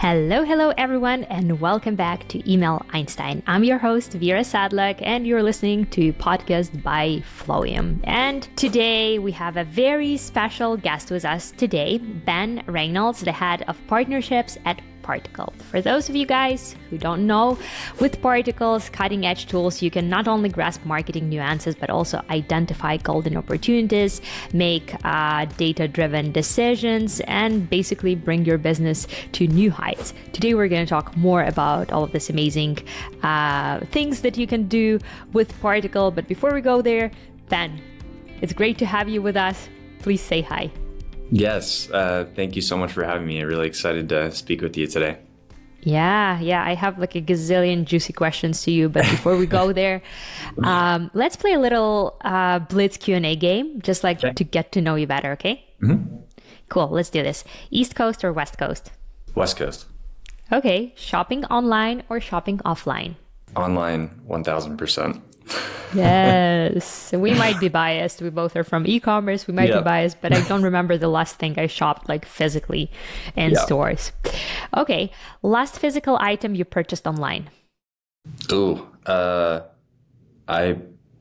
Hello, everyone, and welcome back to Email Einstein. I'm your host, Vera Sadlak, and you're listening to podcast by Flowium. And today we have a very special guest with us today, Ben Reynolds, the head of partnerships at Particl. For those of you guys who don't know, with Particl's cutting-edge tools, you can not only grasp marketing nuances, but also identify golden opportunities, make data-driven decisions, and basically bring your business to new heights. Today, we're going to talk more about all of this amazing things that you can do with Particl. But before we go there, Ben, it's great to have you with us. Please say hi. Yes, thank you so much for having me. I'm really excited to speak with you today. Yeah, I have like a gazillion juicy questions to you, but before we go there, let's play a little Blitz Q&A game, just like to get to know you better, okay? Mm-hmm. Cool, let's do this. East Coast or West Coast? West Coast. Okay, shopping online or shopping offline? Online, 1000%. Yes, we might be biased. We both are from eCommerce. We might be biased, but I don't remember the last thing I shopped like physically in stores. Okay, last physical item you purchased online? Ooh, I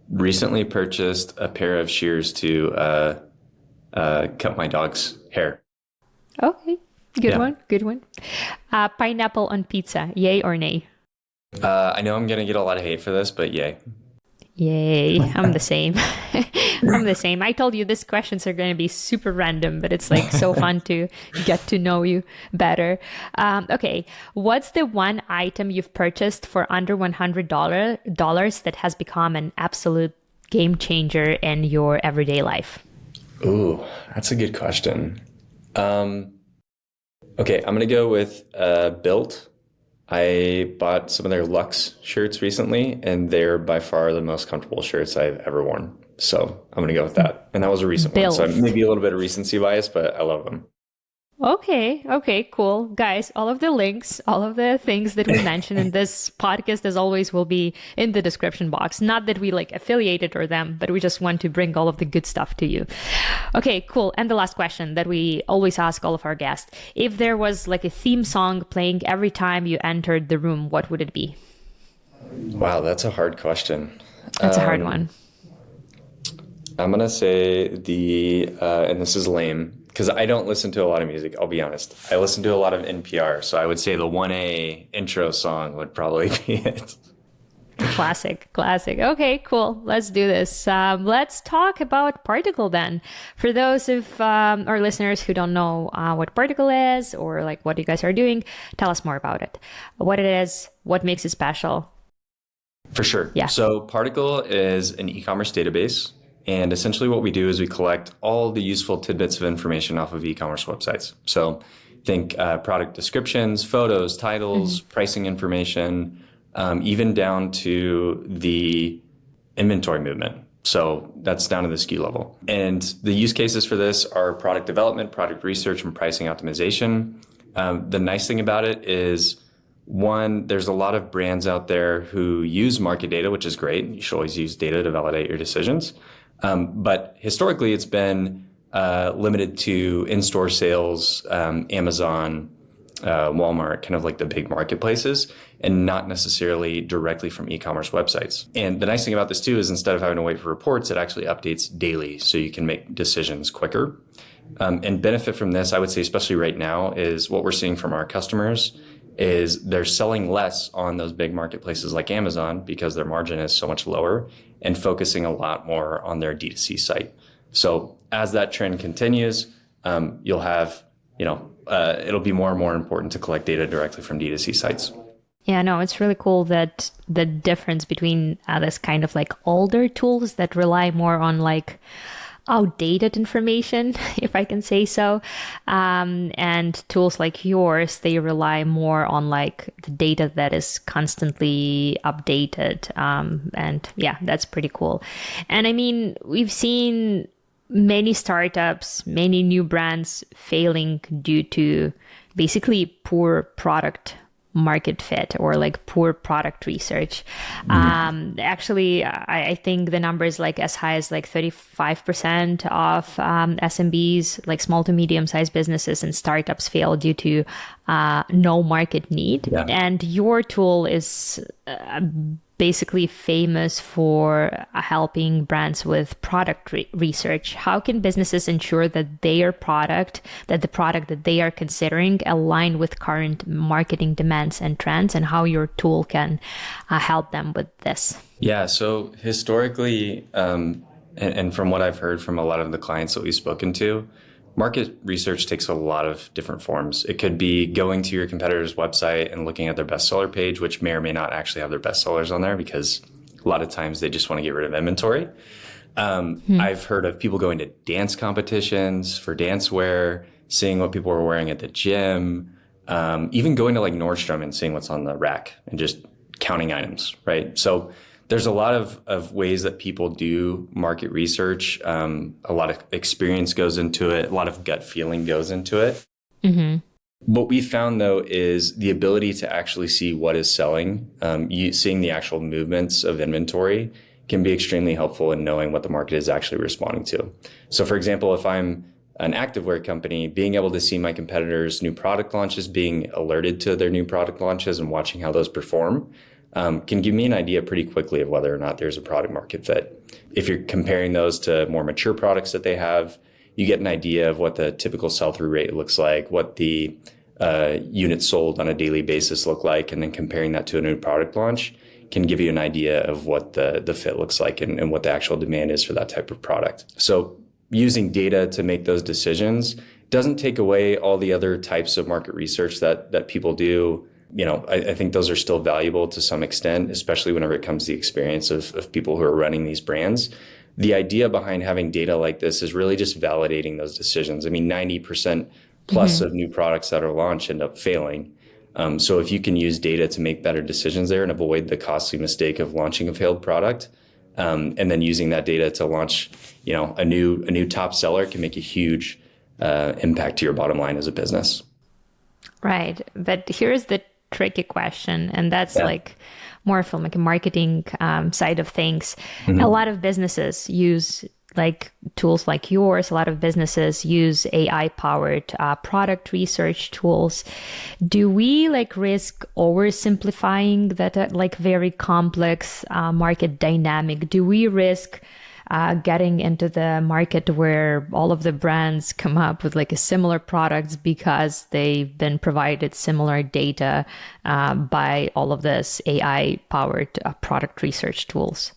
recently purchased a pair of shears to cut my dog's hair. Okay, good one. Pineapple on pizza, yay or nay? I know I'm going to get a lot of hate for this, but yay. Yay, I'm the same. I'm the same. I told you these questions are going to be super random, but it's like so fun to get to know you better. Okay, what's the one item you've purchased for under $100 that has become an absolute game changer in your everyday life? Ooh, that's a good question. Okay, I'm going to go with Built. I bought some of their Luxe shirts recently, and they're by far the most comfortable shirts I've ever worn. So I'm going to go with that. And that was a recent one. So maybe a little bit of recency bias, but I love them. Okay, cool. Guys, all of the links, all of the things that we mentioned in this podcast, as always, will be in the description box. Not that we like affiliated or them, but we just want to bring all of the good stuff to you. Okay, cool. And the last question that we always ask all of our guests. If there was like a theme song playing every time you entered the room, what would it be? Wow, that's a hard question. That's a hard one. I'm going to say and this is lame, because I don't listen to a lot of music, I'll be honest. I listen to a lot of NPR, so I would say the 1A intro song would probably be it. Classic. Okay, cool. Let's do this. Let's talk about Particl then. For those of our listeners who don't know what Particl is or like what you guys are doing, tell us more about it. What it is, what makes it special. For sure. Yeah. So Particl is an e-commerce database. And essentially what we do is we collect all the useful tidbits of information off of e-commerce websites. So think product descriptions, photos, titles, pricing information, even down to the inventory movement. So that's down to the SKU level. And the use cases for this are product development, product research, and pricing optimization. The nice thing about it is, one, there's a lot of brands out there who use market data, which is great. You should always use data to validate your decisions. But historically, it's been limited to in-store sales, Amazon, Walmart, kind of like the big marketplaces, and not necessarily directly from e-commerce websites. And the nice thing about this too is instead of having to wait for reports, it actually updates daily, so you can make decisions quicker. And benefit from this, I would say, especially right now, is what we're seeing from our customers is they're selling less on those big marketplaces like Amazon because their margin is so much lower, and focusing a lot more on their D2C site. So as that trend continues, you'll have, it'll be more and more important to collect data directly from D2C sites. Yeah, no, it's really cool that the difference between this kind of like older tools that rely more on like outdated information, if I can say so. And tools like yours, they rely more on like the data that is constantly updated. And yeah, that's pretty cool. And I mean, we've seen many startups, many new brands failing due to basically poor product market fit or like poor product research. Actually, I think the number is like as high as like 35% of SMBs, like small to medium sized businesses and startups, fail due to no market need. Yeah. And your tool is basically famous for helping brands with product research. How can businesses ensure that the product that they are considering align with current marketing demands and trends, and how your tool can help them with this? Yeah, so historically, and from what I've heard from a lot of the clients that we've spoken to, market research takes a lot of different forms. It could be going to your competitor's website and looking at their bestseller page, which may or may not actually have their bestsellers on there because a lot of times they just want to get rid of inventory. I've heard of people going to dance competitions for dance wear, seeing what people are wearing at the gym, even going to like Nordstrom and seeing what's on the rack and just counting items, right? So there's a lot of ways that people do market research. A lot of experience goes into it. A lot of gut feeling goes into it. Mm-hmm. What we found, though, is the ability to actually see what is selling, seeing the actual movements of inventory can be extremely helpful in knowing what the market is actually responding to. So, for example, if I'm an activewear company, being able to see my competitors' new product launches, being alerted to their new product launches and watching how those perform, can give me an idea pretty quickly of whether or not there's a product market fit. If you're comparing those to more mature products that they have, you get an idea of what the typical sell-through rate looks like, what the units sold on a daily basis look like, and then comparing that to a new product launch can give you an idea of what the fit looks like and what the actual demand is for that type of product. So using data to make those decisions doesn't take away all the other types of market research that people do. You know, I think those are still valuable to some extent, especially whenever it comes to the experience of people who are running these brands. The idea behind having data like this is really just validating those decisions. I mean, 90% plus of new products that are launched end up failing. So if you can use data to make better decisions there and avoid the costly mistake of launching a failed product, and then using that data to launch, you know, a new top seller can make a huge impact to your bottom line as a business. Right. But here's the tricky question, and that's like more from like a marketing side of things. A lot of businesses use like tools like yours. A lot of businesses use AI powered product research tools. Do we like risk oversimplifying that like very complex market dynamic? Do we risk getting into the market where all of the brands come up with like a similar products because they've been provided similar data by all of this AI powered product research tools?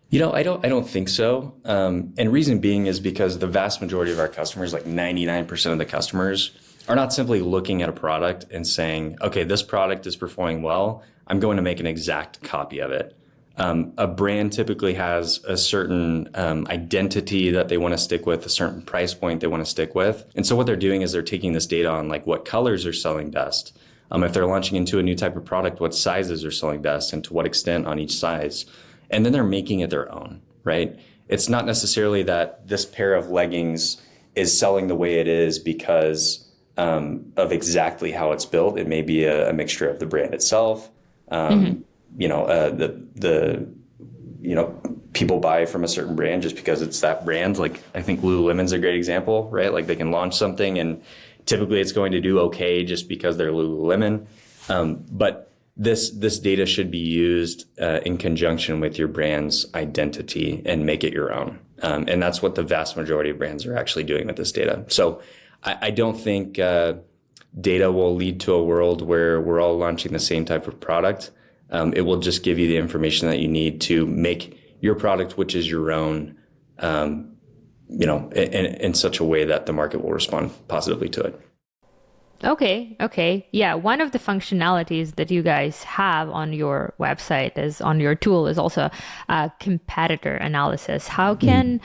You know, I don't think so. And reason being is because the vast majority of our customers, like 99% of the customers, are not simply looking at a product and saying, okay, this product is performing well, I'm going to make an exact copy of it. A brand typically has a certain identity that they want to stick with, a certain price point they want to stick with. And so what they're doing is they're taking this data on like what colors are selling best. If they're launching into a new type of product, what sizes are selling best and to what extent on each size. And then they're making it their own, right? It's not necessarily that this pair of leggings is selling the way it is because of exactly how it's built. It may be a mixture of the brand itself. You know, people buy from a certain brand just because it's that brand. Like I think Lululemon's a great example, right? Like they can launch something and typically it's going to do okay just because they're Lululemon. But this data should be used in conjunction with your brand's identity and make it your own. And that's what the vast majority of brands are actually doing with this data. So I don't think data will lead to a world where we're all launching the same type of product. It will just give you the information that you need to make your product, which is your own, you know, in such a way that the market will respond positively to it. Okay. Yeah. One of the functionalities that you guys have on your website on your tool is also competitor analysis. How can,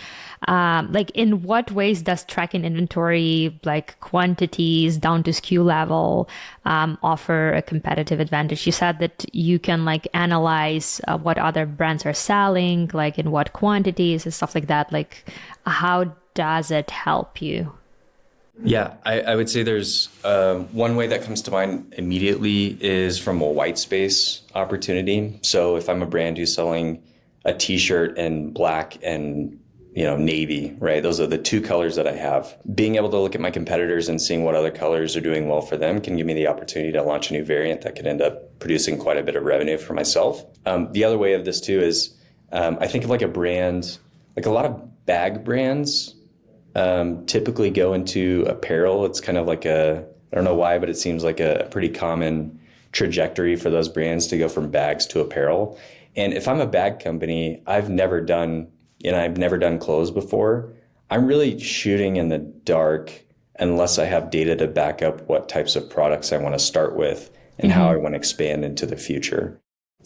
like in what ways does tracking inventory, like quantities down to SKU level, offer a competitive advantage? You said that you can like analyze what other brands are selling, like in what quantities and stuff like that. Like how does it help you? Yeah, I would say there's one way that comes to mind immediately is from a white space opportunity. So if I'm a brand who's selling a t-shirt in black and navy, right? Those are the two colors that I have. Being able to look at my competitors and seeing what other colors are doing well for them can give me the opportunity to launch a new variant that could end up producing quite a bit of revenue for myself. The other way of this too is I think of like a brand, like a lot of bag brands typically go into apparel. It's kind of like I don't know why, but it seems like a pretty common trajectory for those brands to go from bags to apparel. And if I'm a bag company, I've never done clothes before. I'm really shooting in the dark unless I have data to back up what types of products I want to start with and how I want to expand into the future.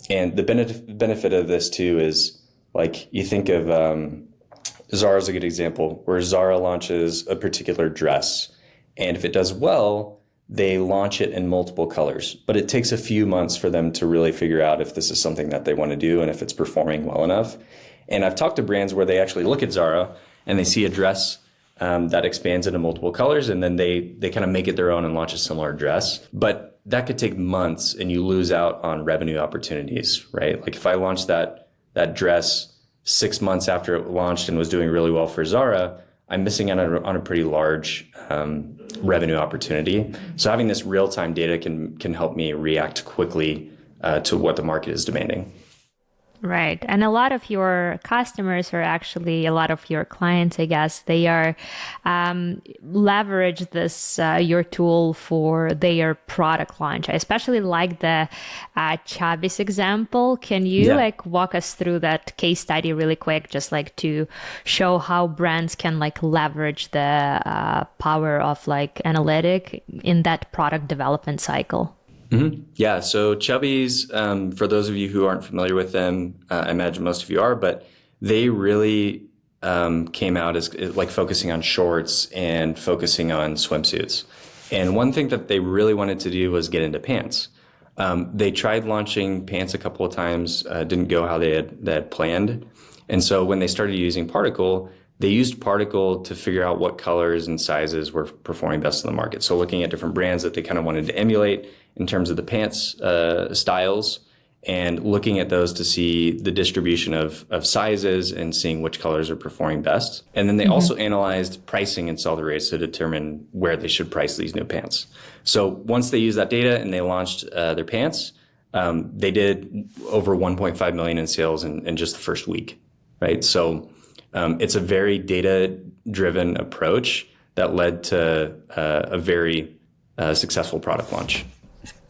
And the benefit of this too is like you think of Zara's a good example where Zara launches a particular dress. And if it does well, they launch it in multiple colors. But it takes a few months for them to really figure out if this is something that they want to do and if it's performing well enough. And I've talked to brands where they actually look at Zara and they see a dress that expands into multiple colors, and then they kind of make it their own and launch a similar dress. But that could take months and you lose out on revenue opportunities, right? Like if I launched that dress 6 months after it launched and was doing really well for Zara, I'm missing out on a pretty large revenue opportunity. So having this real-time data can help me react quickly to what the market is demanding. Right. And a lot of your customers, or actually a lot of your clients, I guess, they are leverage this, your tool for their product launch. I especially like the Chubbies example. Can you walk us through that case study really quick, just like to show how brands can leverage the power of analytic in that product development cycle? Mm-hmm. Yeah. So Chubbies, for those of you who aren't familiar with them, I imagine most of you are, but they really came out as focusing on shorts and focusing on swimsuits. And one thing that they really wanted to do was get into pants. They tried launching pants a couple of times, didn't go how they had planned. And so when they started using Particl, they used Particl to figure out what colors and sizes were performing best in the market. So looking at different brands that they kind of wanted to emulate in terms of the pants styles, and looking at those to see the distribution of sizes and seeing which colors are performing best. And then they also analyzed pricing and sell-through rates to determine where they should price these new pants. So once they used that data and they launched their pants, they did over 1.5 million in sales in just the first week, right? So it's a very data-driven approach that led to a very successful product launch.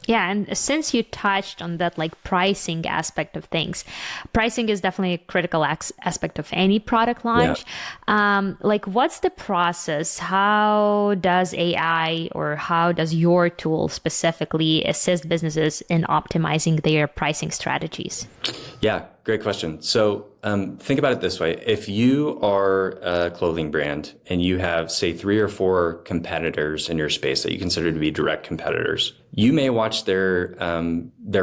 Yeah, and since you touched on that pricing aspect of things, pricing is definitely a critical aspect of any product launch. Yeah. What's the process? How does AI or how does your tool specifically assist businesses in optimizing their pricing strategies? Yeah, great question. So think about it this way. If you are a clothing brand and you have, say, 3 or 4 competitors in your space that you consider to be direct competitors, you may watch their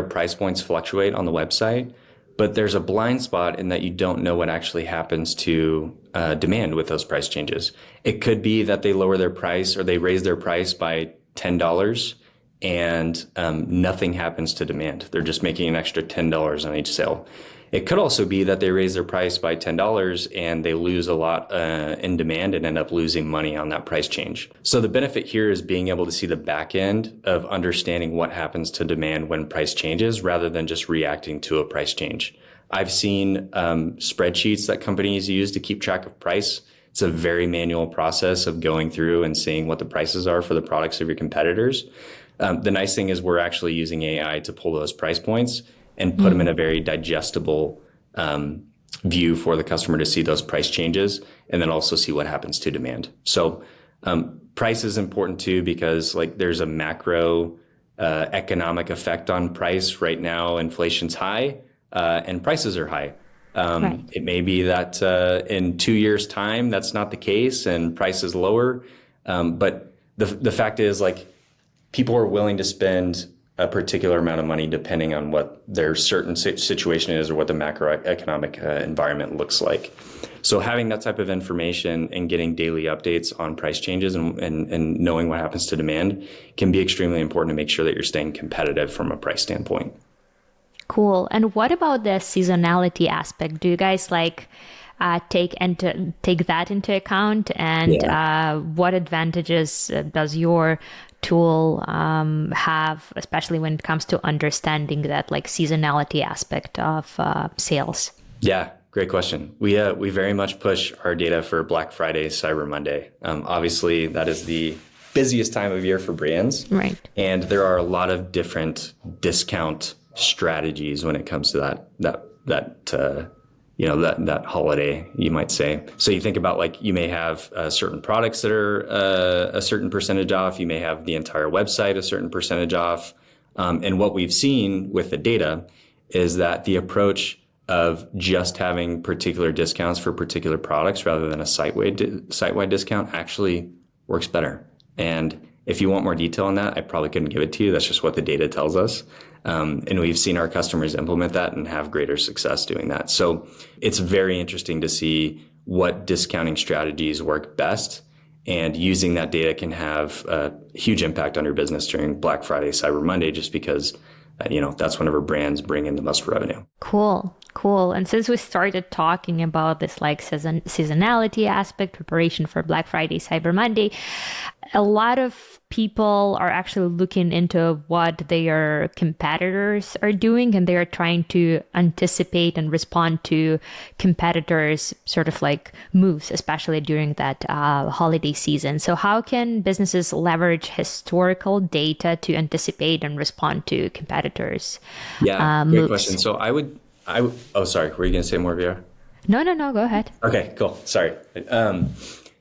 price points fluctuate on the website, but there's a blind spot in that you don't know what actually happens to demand with those price changes. It could be that they lower their price or they raise their price by $10 and nothing happens to demand. They're just making an extra $10 on each sale. It could also be that they raise their price by $10 and they lose a lot in demand and end up losing money on that price change. So the benefit here is being able to see the back end of understanding what happens to demand when price changes rather than just reacting to a price change. I've seen spreadsheets that companies use to keep track of price. It's a very manual process of going through and seeing what the prices are for the products of your competitors. The nice thing is we're actually using AI to pull those price points and put them in a very digestible view for the customer to see those price changes and then also see what happens to demand. So price is important too because there's a macro economic effect on price. Right now, inflation's high and prices are high. Right. It may be that in 2 years' time, that's not the case and price is lower. But the fact is people are willing to spend a particular amount of money depending on what their certain situation is or what the macroeconomic environment looks like. So having that type of information and getting daily updates on price changes and knowing what happens to demand can be extremely important to make sure that you're staying competitive from a price standpoint. Cool. And what about the seasonality aspect? Do you guys take that into account? And what advantages does your tool have, especially when it comes to understanding that seasonality aspect of sales? Yeah, great question. We very much push our data for Black Friday, Cyber Monday. Obviously, that is the busiest time of year for brands, right? And there are a lot of different discount strategies when it comes to that holiday, you might say. So you think about you may have certain products that are a certain percentage off. You may have the entire website a certain percentage off. And what we've seen with the data is that the approach of just having particular discounts for particular products rather than a site-wide discount actually works better. And if you want more detail on that, I probably couldn't give it to you. That's just what the data tells us. And we've seen our customers implement that and have greater success doing that. So it's very interesting to see what discounting strategies work best. And using that data can have a huge impact on your business during Black Friday, Cyber Monday, just because, that's whenever brands bring in the most revenue. Cool. And since we started talking about this seasonality aspect, preparation for Black Friday, Cyber Monday, a lot of people are actually looking into what their competitors are doing, and they are trying to anticipate and respond to competitors' sort of moves, especially during that holiday season. So how can businesses leverage historical data to anticipate and respond to competitors' great moves? question. So oh, sorry. Were you going to say more, Vera? No, go ahead. Okay, cool. Sorry.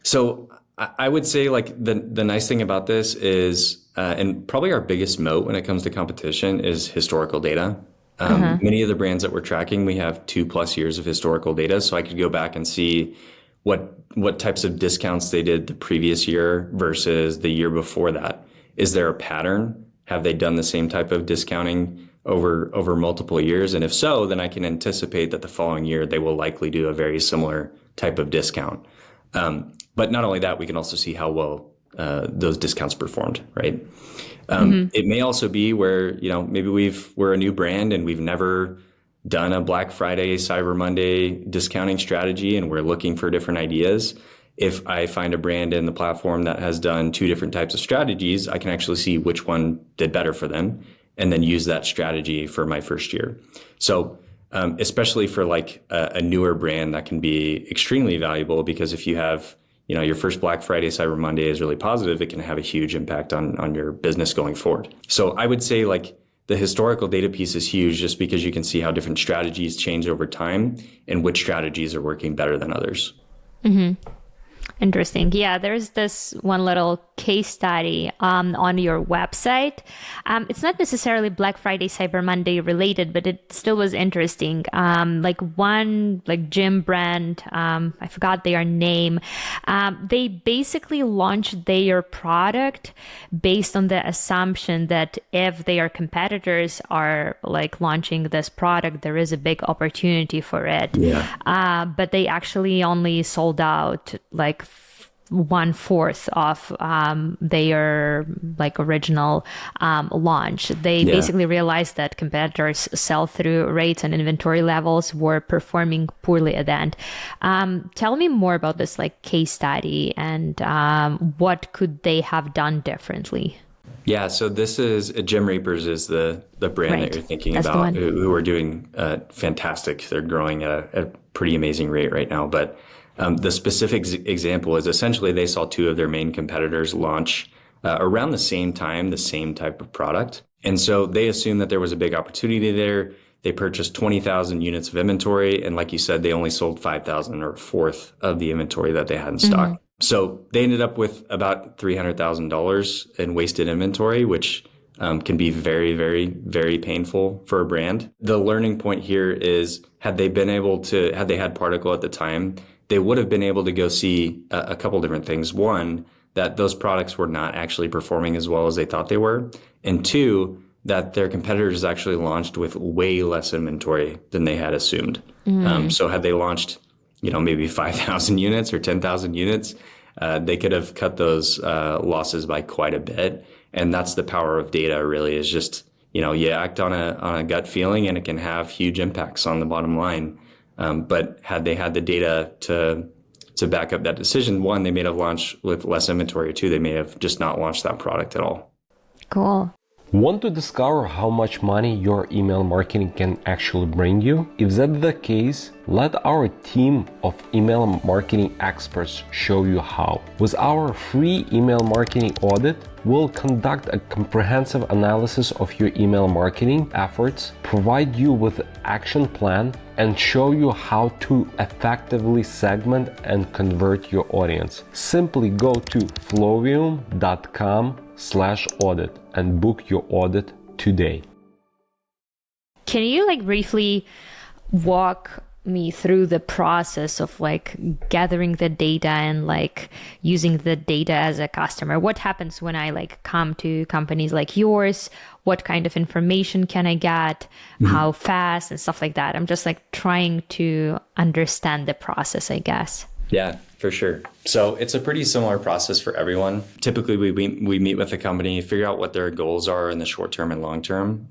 So I would say the nice thing about this is, and probably our biggest moat when it comes to competition is historical data. Many of the brands that we're tracking, we have 2+ years of historical data. So I could go back and see what types of discounts they did the previous year versus the year before that. Is there a pattern? Have they done the same type of discounting over multiple years? And if so, then I can anticipate that the following year they will likely do a very similar type of discount. But not only that, we can also see how well those discounts performed, right? It may also be where, maybe we're a new brand and we've never done a Black Friday, Cyber Monday discounting strategy, and we're looking for different ideas. If I find a brand in the platform that has done 2 different types of strategies, I can actually see which one did better for them and then use that strategy for my first year. So especially for a newer brand, that can be extremely valuable, because if you have, your first Black Friday, Cyber Monday is really positive, it can have a huge impact on your business going forward. So I would say the historical data piece is huge, just because you can see how different strategies change over time and which strategies are working better than others. Mm-hmm. Interesting. Yeah, there's this one little case study on your website. It's not necessarily Black Friday, Cyber Monday related, but it still was interesting. One gym brand, I forgot their name. They basically launched their product based on the assumption that if their competitors are launching this product, there is a big opportunity for it. Yeah. But they actually only sold out 1/4 of their original launch. They basically realized that competitors' sell-through rates and inventory levels were performing poorly at the end. Tell me more about this case study and what could they have done differently? Yeah, so this is Gymreapers is the brand that you're thinking about, who are doing fantastic. They're growing at a pretty amazing rate right now. But the specific example is essentially they saw 2 of their main competitors launch around the same time, the same type of product. And so they assumed that there was a big opportunity there. They purchased 20,000 units of inventory. And like you said, they only sold 5,000, or 1/4 of the inventory that they had in stock. Mm-hmm. So they ended up with about $300,000 in wasted inventory, which can be very, very, very painful for a brand. The learning point here is, had they had Particl at the time, they would have been able to go see a couple different things. One, that those products were not actually performing as well as they thought they were. And 2, that their competitors actually launched with way less inventory than they had assumed. So had they launched, maybe 5,000 units or 10,000 units, they could have cut those losses by quite a bit. And that's the power of data, really, is just, you act on a gut feeling and it can have huge impacts on the bottom line. But had they had the data to back up that decision, one, they may have launched with less inventory. Two, they may have just not launched that product at all. Cool. Want to discover how much money your email marketing can actually bring you? If that's the case, let our team of email marketing experts show you how. With our free email marketing audit, we'll conduct a comprehensive analysis of your email marketing efforts, provide you with an action plan, and show you how to effectively segment and convert your audience. Simply go to flowium.com/audit and book your audit today. Can you briefly walk me through the process of gathering the data and using the data as a customer? What happens when I come to companies like yours? What kind of information can I get? How fast and stuff like that? I'm just trying to understand the process, I guess. Yeah, for sure. So it's a pretty similar process for everyone. Typically, we meet with the company, figure out what their goals are in the short term and long term.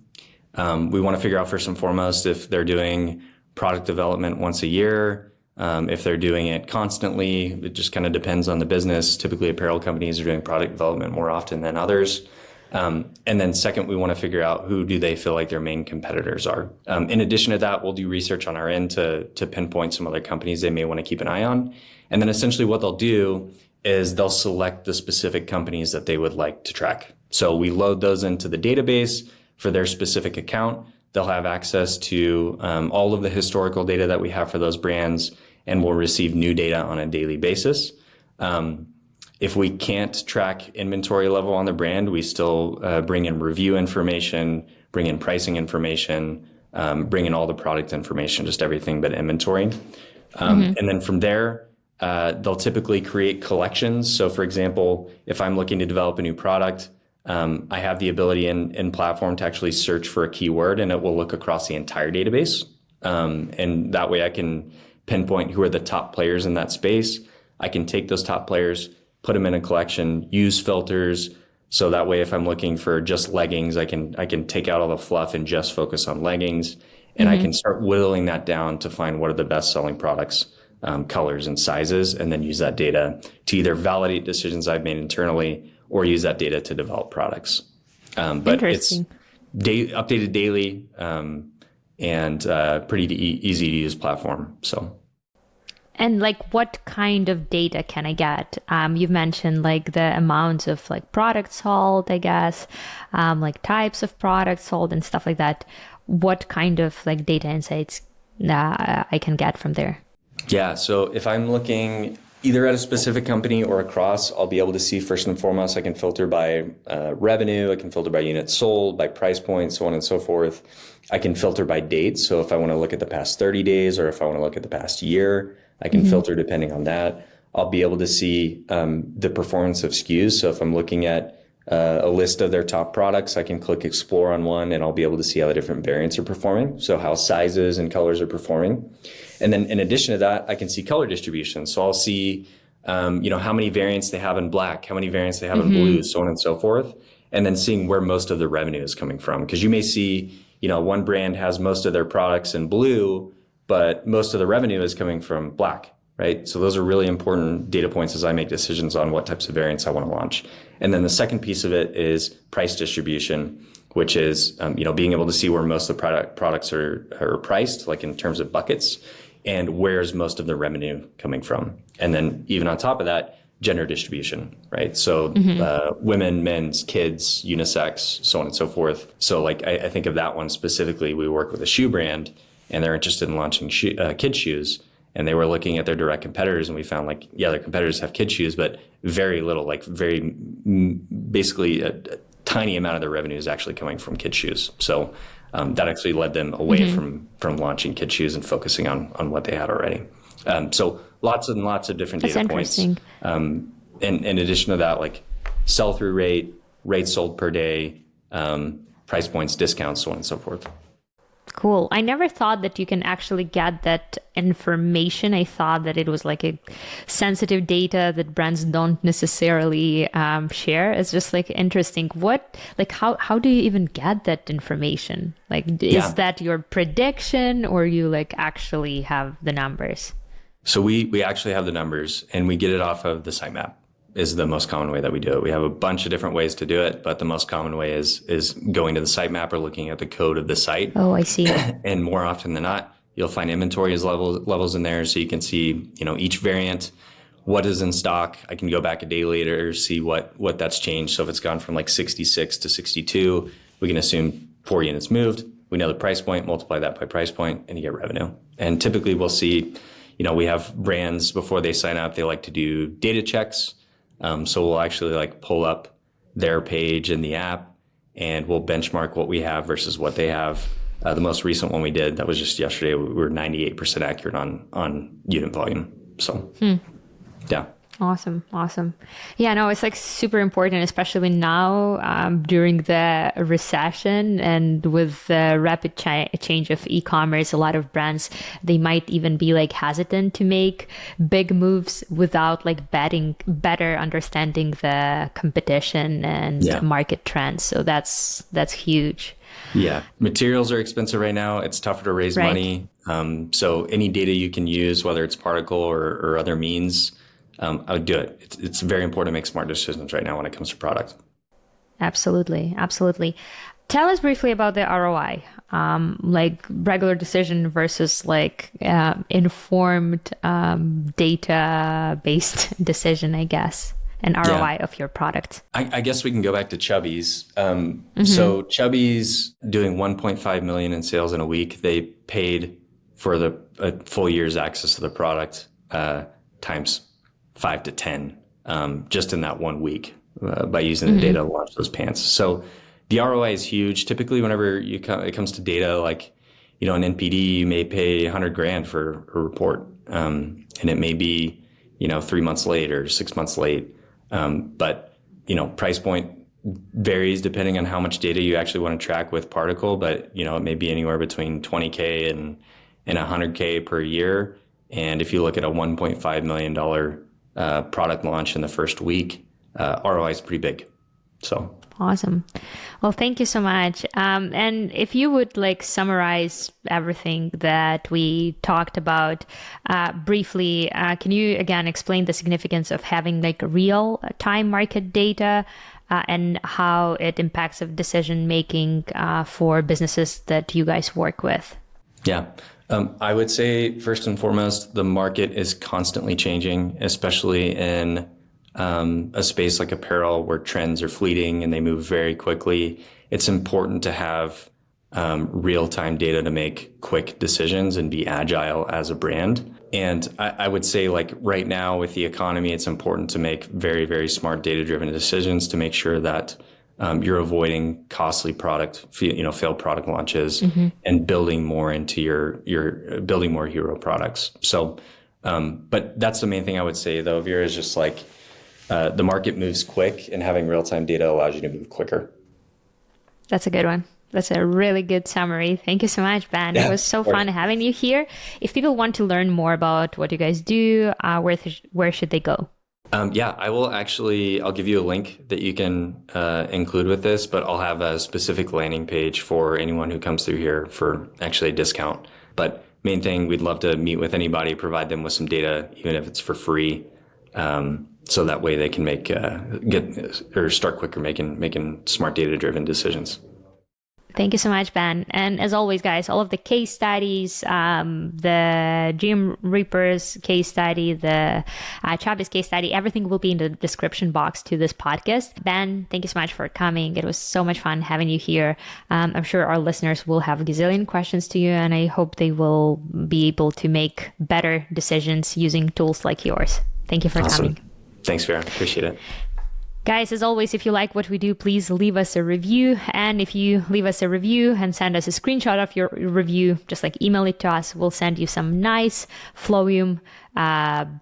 We want to figure out first and foremost if they're doing product development once a year, if they're doing it constantly. It just kind of depends on the business. Typically, apparel companies are doing product development more often than others. And then second, we want to figure out who do they feel like their main competitors are. In addition to that, we'll do research on our end to pinpoint some other companies they may want to keep an eye on. And then essentially what they'll do is they'll select the specific companies that they would like to track. So we load those into the database for their specific account. They'll have access to all of the historical data that we have for those brands, and we'll receive new data on a daily basis. If we can't track inventory level on the brand, we still bring in review information, bring in pricing information, bring in all the product information, just everything but inventory. And then from there, they'll typically create collections. So for example, if I'm looking to develop a new product, I have the ability in platform to actually search for a keyword, and it will look across the entire database. And that way I can pinpoint who are the top players in that space. I can take those top players, put them in a collection, use filters. So that way, if I'm looking for just leggings, I can take out all the fluff and just focus on leggings. And I can start whittling that down to find what are the best selling products, colors and sizes, and then use that data to either validate decisions I've made internally or use that data to develop products. But it's updated daily and pretty easy to use platform. So. And what kind of data can I get? You've mentioned the amounts of products sold, I guess, types of products sold and stuff like that. What kind of data insights I can get from there? Yeah, so if I'm looking either at a specific company or across, I'll be able to see first and foremost, I can filter by revenue, I can filter by units sold, by price point, so on and so forth. I can filter by dates. So if I want to look at the past 30 days or if I want to look at the past year, I can filter depending on that. I'll be able to see the performance of SKUs. So if I'm looking at a list of their top products, I can click explore on one and I'll be able to see how the different variants are performing. So how sizes and colors are performing. And then in addition to that, I can see color distribution. So I'll see, how many variants they have in black, how many variants they have in blue, so on and so forth. And then seeing where most of the revenue is coming from. Because you may see, one brand has most of their products in blue, but most of the revenue is coming from black, right? So those are really important data points as I make decisions on what types of variants I want to launch. And then the second piece of it is price distribution, which is, being able to see where most of the products are priced, in terms of buckets, and where's most of the revenue coming from. And then even on top of that, gender distribution, right? So women, men's, kids, unisex, so on and so forth. So I think of that one specifically, we work with a shoe brand, and they're interested in launching kids shoes. And they were looking at their direct competitors, and we found their competitors have kids shoes, but very little, basically a tiny amount of their revenue is actually coming from kids shoes. So that actually led them away from launching kids shoes and focusing on what they had already. So lots and lots of different data points. And in addition to that, sell-through rate, rates sold per day, price points, discounts, so on and so forth. Cool. I never thought that you can actually get that information. I thought that it was like a sensitive data that brands don't necessarily share. It's just like interesting. How do you even get that information? Like, is that your prediction, or you like actually have the numbers? So we actually have the numbers, and we get it off of the sitemap. Is the most common way that we do it. We have a bunch of different ways to do it, but the most common way is going to the sitemap or looking at the code of the site. Oh, I see. And more often than not, you'll find inventory levels in there, so you can see, each variant, what is in stock. I can go back a day later, see what that's changed. So if it's gone from like 66 to 62, we can assume 4 units moved. We know the price point, multiply that by price point, and you get revenue. And typically we'll see, we have brands before they sign up, they like to do data checks. So we'll actually like pull up their page in the app, and we'll benchmark what we have versus what they have. The most recent one we did, that was just yesterday, we were 98% accurate on unit volume. So, yeah. Awesome. Yeah, no, it's like super important, especially now during the recession and with the rapid change of e-commerce. A lot of brands, they might even be like hesitant to make big moves without like better understanding the competition and market trends. So that's huge. Yeah. Materials are expensive right now. It's tougher to raise money. So any data you can use, whether it's Particl or other means, I would do it. It's very important to make smart decisions right now when it comes to product. Absolutely. Tell us briefly about the ROI, like regular decision versus like informed data-based decision, I guess, and ROI of your product. I guess we can go back to Chubbies. So Chubbies doing 1.5 million in sales in a week, they paid for a full year's access to the product times 5 to 10 just in that 1 week by using the data to launch those pants. So the ROI is huge. Typically, whenever it comes to data, like, an NPD, you may pay $100,000 for a report, and it may be, 3 months late or 6 months late. But, price point varies depending on how much data you actually want to track with Particl, but, it may be anywhere between $20K and $100K per year. And if you look at a $1.5 million product launch in the first week, ROI is pretty big. So awesome. Well, thank you so much. And if you would like summarize everything that we talked about briefly, can you again explain the significance of having like real time market data and how it impacts of decision making for businesses that you guys work with? Yeah. I would say first and foremost, the market is constantly changing, especially in a space like apparel where trends are fleeting and they move very quickly. It's important to have real-time data to make quick decisions and be agile as a brand. And I would say like right now with the economy, it's important to make very, very smart data-driven decisions to make sure that you're avoiding costly failed product launches and building more into your building more hero products. So, but that's the main thing I would say though, Vera, is just like the market moves quick, and having real-time data allows you to move quicker. That's a good one. That's a really good summary. Thank you so much, Ben. It was so fun having you here. If people want to learn more about what you guys do, where should they go? I'll give you a link that you can include with this, but I'll have a specific landing page for anyone who comes through here for actually a discount. But main thing, we'd love to meet with anybody, provide them with some data, even if it's for free. So that way they can start quicker making smart data-driven decisions. Thank you so much, Ben. And as always, guys, all of the case studies, the Gymreapers case study, the Chubbies case study, everything will be in the description box to this podcast. Ben, thank you so much for coming. It was so much fun having you here. I'm sure our listeners will have a gazillion questions to you, and I hope they will be able to make better decisions using tools like yours. Thank you for coming. Thanks, Vera. Appreciate it. Guys, as always, if you like what we do, please leave us a review. And if you leave us a review and send us a screenshot of your review, just like email it to us, we'll send you some nice Flowium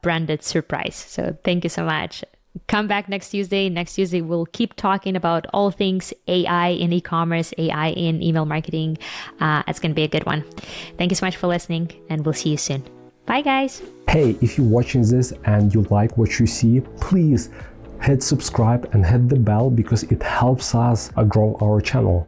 branded surprise. So thank you so much. come back next Tuesday. Next Tuesday, we'll keep talking about all things AI in e-commerce, AI in email marketing. It's going to be a good one. Thank you so much for listening, and we'll see you soon. Bye, guys. Hey, if you're watching this and you like what you see, please hit subscribe and hit the bell because it helps us grow our channel.